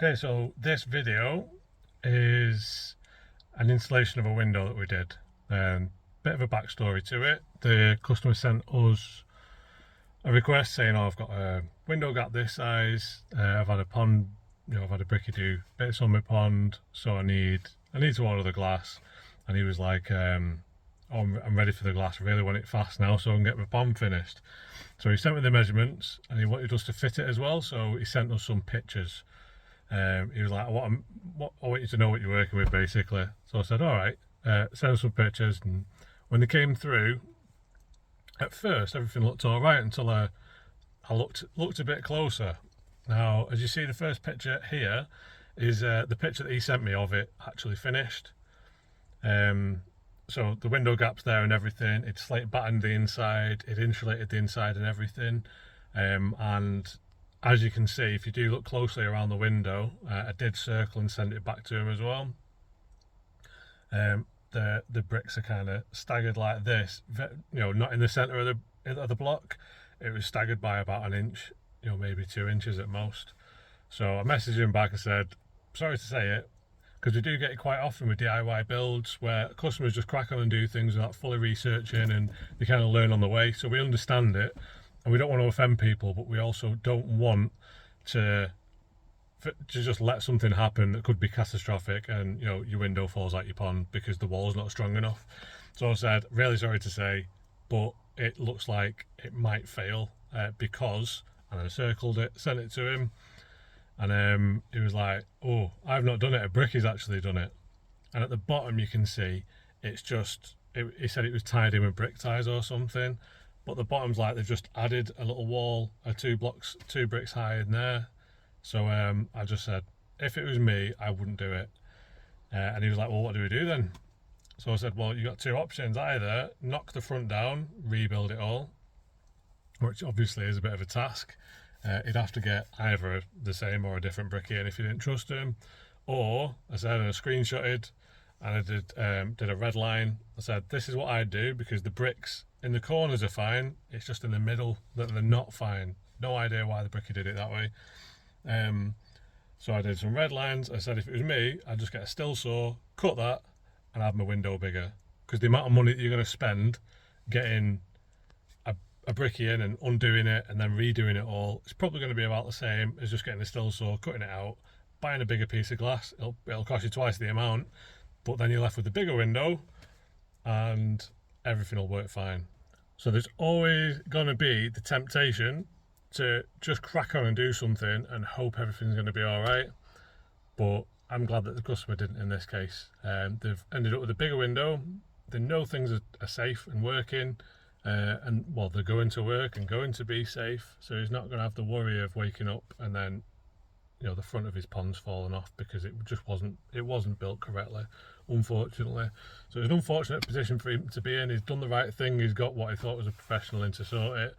Okay, so this video is an installation of a window that we did. Bit of a backstory to it. The customer sent us a request saying, "Oh, I've got a window gap this size. I've had a pond, I've had a bricky do bits on my pond, so I need to order the glass." And he was like, "Oh, I'm ready for the glass. I really want it fast now, so I can get my pond finished." So he sent me the measurements, and he wanted us to fit it as well. So he sent us some pictures. He was like, I want you to know what you're working with, basically. So I said, all right, send us some pictures. And when they came through, at first everything looked all right until I looked a bit closer. Now, as you see, the first picture here is the picture that he sent me of it actually finished. So the window gap's there and everything. It slate battened the inside, it insulated the inside and everything. And as you can see, if you do look closely around the window, I did circle and send it back to him as well. The bricks are kind of staggered like this, not in the centre of the block. It was staggered by about an inch, maybe 2 inches at most. So I messaged him back and said, sorry to say it, because we do get it quite often with DIY builds where customers just crack on and do things without fully researching, and they kind of learn on the way. So we understand it, and we don't want to offend people, but we also don't want to just let something happen that could be catastrophic, and your window falls out your pond because the wall's not strong enough. So I said, really sorry to say, but it looks like it might fail because, and I circled it, sent it to him, and he was like, oh, I've not done it, a bricky's actually done it. And at the bottom you can see it's just, he said it was tied in with brick ties or something, but the bottom's like they've just added a little wall, 2 bricks high in there. So I just said, if it was me, I wouldn't do it. And he was like, well, what do we do then? So I said, well, you got 2 options. Either knock the front down, rebuild it all, which obviously is a bit of a task. He'd have to get either the same or a different bricky in if you didn't trust him. Or I said, and I screenshotted, and I did a red line. I said, this is what I'd do, because the bricks in the corners are fine. It's just in the middle that they're not fine. No idea why the bricky did it that way. So I did some red lines. I said, if it was me, I'd just get a still saw, cut that, and have my window bigger. Because the amount of money that you're going to spend getting a bricky in and undoing it and then redoing it all, it's probably going to be about the same as just getting a still saw, cutting it out, buying a bigger piece of glass. It'll cost you twice the amount, but then you're left with a bigger window and everything will work fine. So there's always going to be the temptation to just crack on and do something and hope everything's going to be all right. But I'm glad that the customer didn't in this case. They've ended up with a bigger window. They know things are safe and working, and well, they're going to work and going to be safe. So he's not going to have the worry of waking up and then, the front of his pond's fallen off because it wasn't built correctly, unfortunately. So it's an unfortunate position for him to be in. He's done the right thing. He's got what he thought was a professional in to sort it.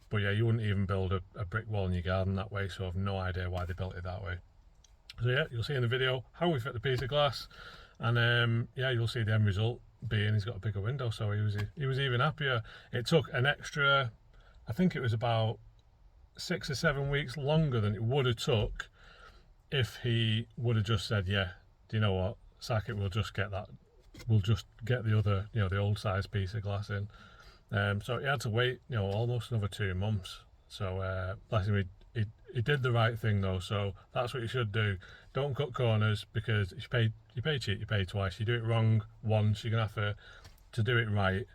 But yeah, you wouldn't even build a brick wall in your garden that way, so I've no idea why they built it that way. So yeah, you'll see in the video how we fit the piece of glass, and yeah, you'll see the end result being he's got a bigger window, so he was even happier. It took an extra, I think it was about 6 or 7 weeks longer than it would have took if he would have just said, yeah, do you know what, sack it, we'll just get the other, the old size piece of glass in. So he had to wait, almost another 2 months. So bless him, he did the right thing though. So that's what you should do. Don't cut corners, because if you pay cheap, you pay twice. You do it wrong once, you're gonna have to do it right.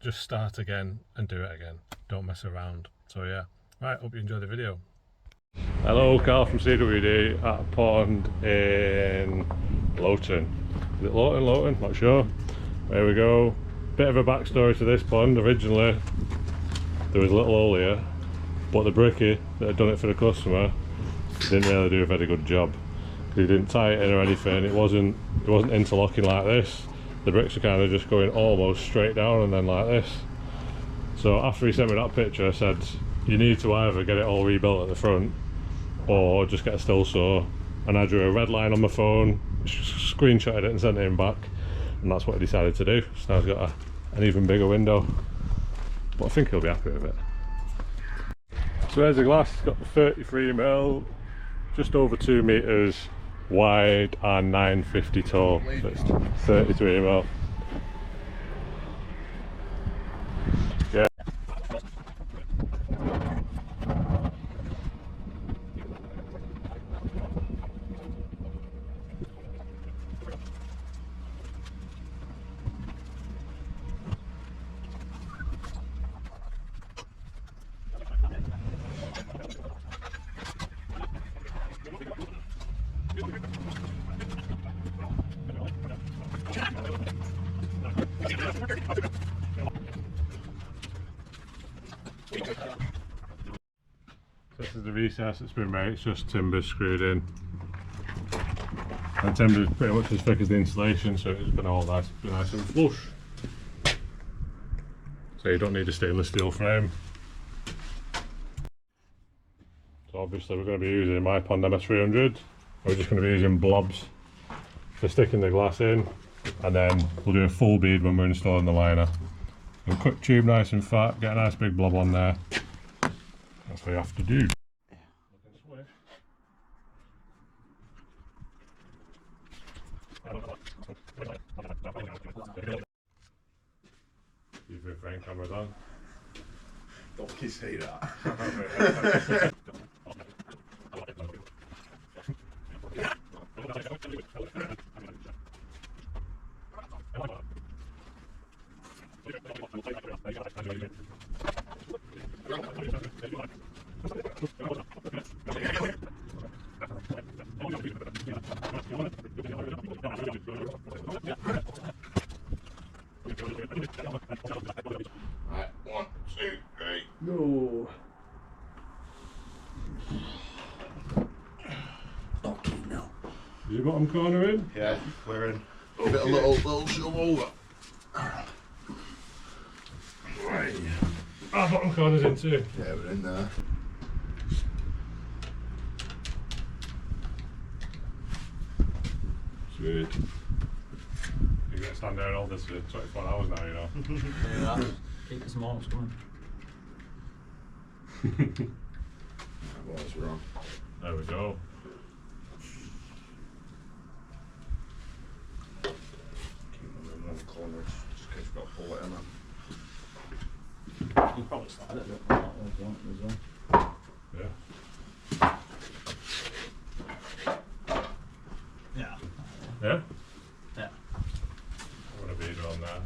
Just start again and do it again. Don't mess around. So yeah, right. Hope you enjoy the video. Hello, Carl from CWD at a pond in Loughton. Is it Loughton? Not sure. There we go. Bit of a backstory to this pond. Originally there was a little hole here, but the bricky that had done it for the customer didn't really do a very good job. He didn't tie it in or anything. It wasn't interlocking like this. The bricks are kind of just going almost straight down and then like this. So after he sent me that picture, I said, you need to either get it all rebuilt at the front or just get a still saw. And I drew a red line on my phone, screenshotted it and sent it him back. And that's what I decided to do. So now he's got an even bigger window, but I think he'll be happy with it. So there's the glass. It's got the 33mm just over 2 meters wide and 950 tall. So it's 33 mil. Yeah. This is the recess that's been made, it's just timber screwed in. And timber is pretty much as thick as the insulation, so it's going to hold nice and flush. So you don't need a stainless steel frame. So obviously we're going to be using MyPond Ms300. We're just going to be using blobs for sticking the glass in, and then we'll do a full bead when we're installing the liner. We'll cut tube nice and fat, get a nice big blob on there. That's what you have to do. You've been frame cameras on. Don't you say that. Alright, 1, 2, 3. No. Okay, now. Is your bottom corner in? Yeah, we're in. A bit of little shove over. Right. Our bottom corner's in too. Yeah, we're in there. Sweet. You're going to stand there and hold this for 24 hours now, you know. Yeah, keep the smokes coming. That was wrong. There we go. Keep them in one corner just in case we've got a bullet in them. You probably started it a bit more if you want as well. Yeah. Yeah. Yeah? Yeah. I want a beader on there.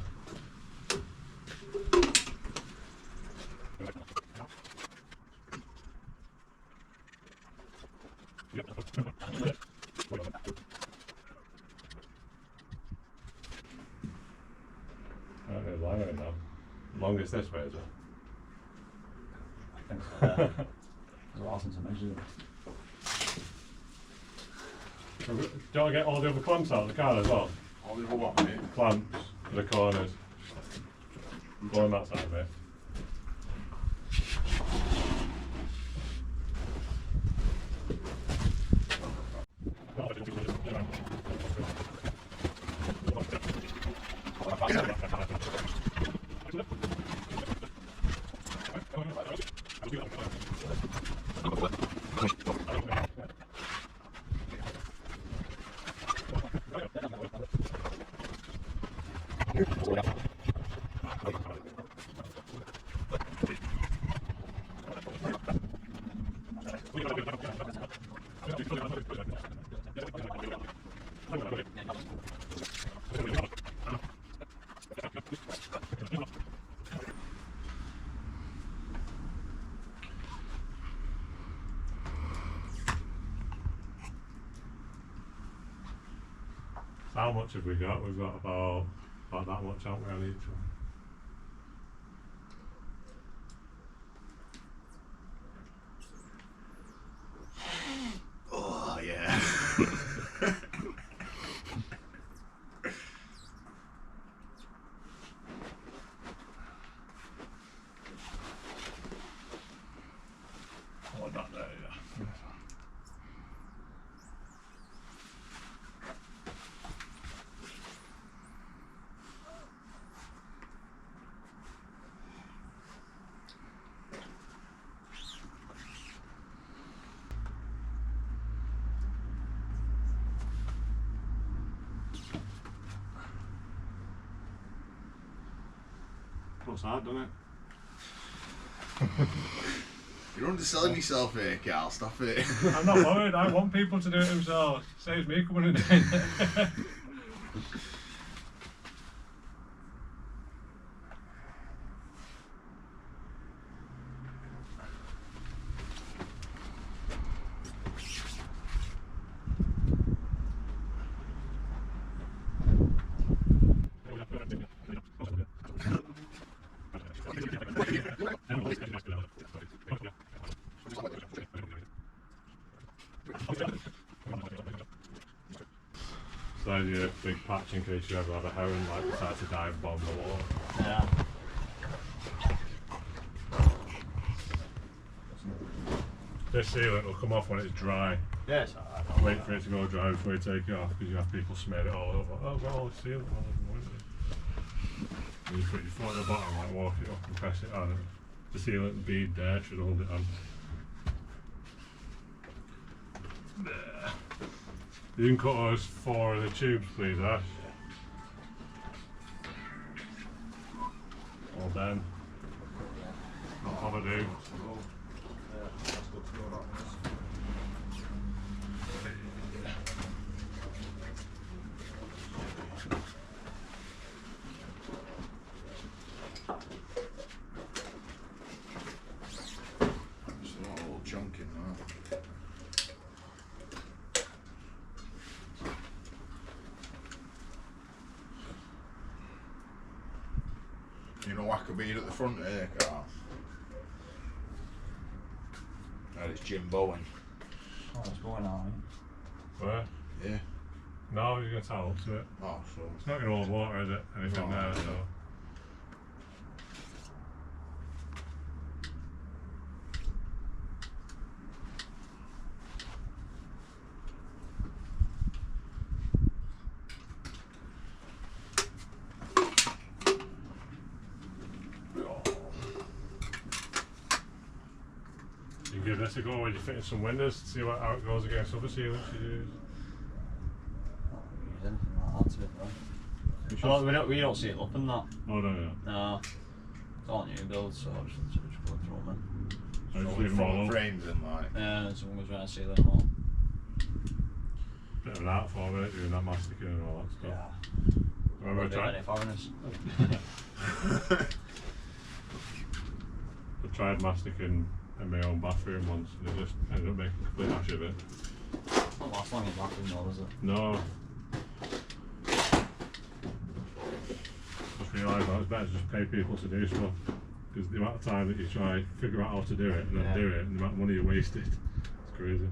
I don't need liner in now. Longest this way, is it? I think so, yeah. It's a while since I measured it. Do I get all the other clamps out of the car as well? All the other what, mate? Clamps for the corners. Go on that side of it. How much have we got? We've got about that much, haven't we, on each one? Oh, yeah. Oh, that there, yeah. Looks hard, doesn't it? You're underselling yourself here, Carl. Stop it. I'm not worried. I want people to do it themselves. Saves me coming and doing it. So your big patch in case you ever have a heron like decide to dive bomb the water. Yeah. This sealant will come off when it's dry. Yeah, it's alright. Wait for it to go dry before you take it off because you have people smear it all over. Oh, got all the sealant all over my window. And you put your foot at the bottom, like walk it up and press it on. The sealant bead there should hold it on. There. You can cut us 4 of the tubes, please, Ash. All done. Not overdue. Just a little chunk in there. You know, whack a bead at the front here, Carl. That is Jim Bowen. Oh, it's going on. Where? Yeah. No, you're going to tie up to it. Oh, so. It's not going to hold water, is it? Anything No, there, no. so. You can give this a go when you're fitting some windows, see how it goes against other sealants you use. Use anything like that to it, right? You should- Oh, we don't see it up in that. Oh, no. No. It's all new builds, so I just go through them I just All leave them all front up. frames in, like. in. Yeah, someone was trying to see them all. Bit of an art form, innit, doing that masticing and all that stuff. Yeah. Remember I Don't do tried, any foreigners. I tried masticing in my own bathroom once and it just ended up making a complete ash of it. Not last long in bathroom though, does it? No. Just realised that it's better to just pay people to do stuff. Because the amount of time that you try figure out how to do it and then Yeah. do it and the amount of money you wasted, it's crazy.